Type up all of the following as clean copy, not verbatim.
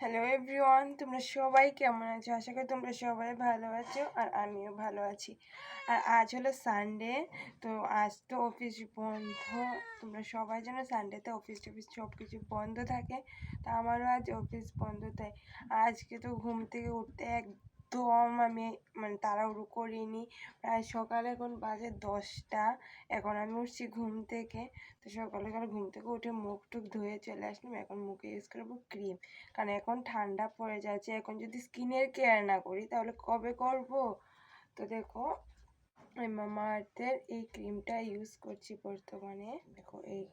Hello everyone, তোমরা সবাই কেমন আছো? আশা করি তোমরা সবাই ভালো আছো আর আমিও ভালো আছি। আর আজ হলো সানডে, তো আজ তো অফিস বন্ধ। তোমরা সবাই জানো সানডেতে অফিস টফিস সব কিছু বন্ধ থাকে, তো আমারও আজ অফিস বন্ধ। তাই আজকে তো ঘুম থেকে উঠতে একদম আমি তাড়াহুড়ো করিনি। প্রায় সকালে এখন বাজে 10টা, এখন আমি উঠছি ঘুম থেকে। তো সকালে ঘুম থেকে উঠে মুখ টুক ধুয়ে চলে আসলাম। এখন মুখে ইউজ করবো ক্রিম, কারণ এখন ঠান্ডা পড়ে যাচ্ছে। এখন যদি স্কিনের কেয়ার না করি তাহলে কবে করব? তো দেখো, আমি মামা আর্থের এই ক্রিমটা ইউজ করছি বর্তমানে। দেখো, এই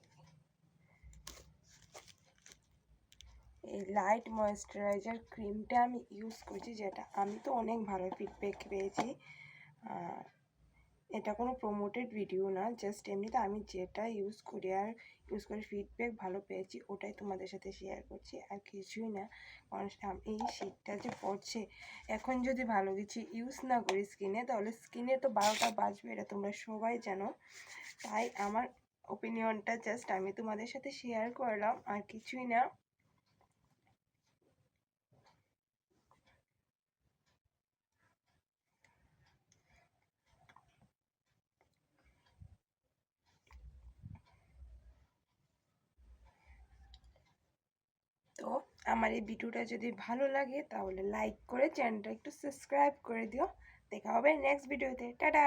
লাইট ময়েশ্চারাইজার ক্রিমটা আমি ইউজ করছি, যেটা আমি তো অনেক ভালো ফিডব্যাক পেয়েছি। এটা কোনো প্রমোটেড ভিডিও না, জাস্ট এমনিতে আমি যেটা ইউজ করি আর ইউজ করে ফিডব্যাক ভালো পেয়েছি ওটাই তোমাদের সাথে শেয়ার করছি, আর কিছুই না। কারণ এই শীতটা যে পড়ছে, এখন যদি ভালো কিছু ইউজ না করি স্কিনে, তাহলে স্কিনে তো 12টা বাজবে, এটা তোমরা সবাই জানো। তাই আমার ওপিনিয়নটা জাস্ট আমি তোমাদের সাথে শেয়ার করলাম, আর কিছুই না। তো আমার এই ভিডিওটা যদি ভালো লাগে তাহলে লাইক করে চ্যানেলটা একটু সাবস্ক্রাইব করে দিও। দেখা হবে নেক্সট ভিডিওতে। টাটা।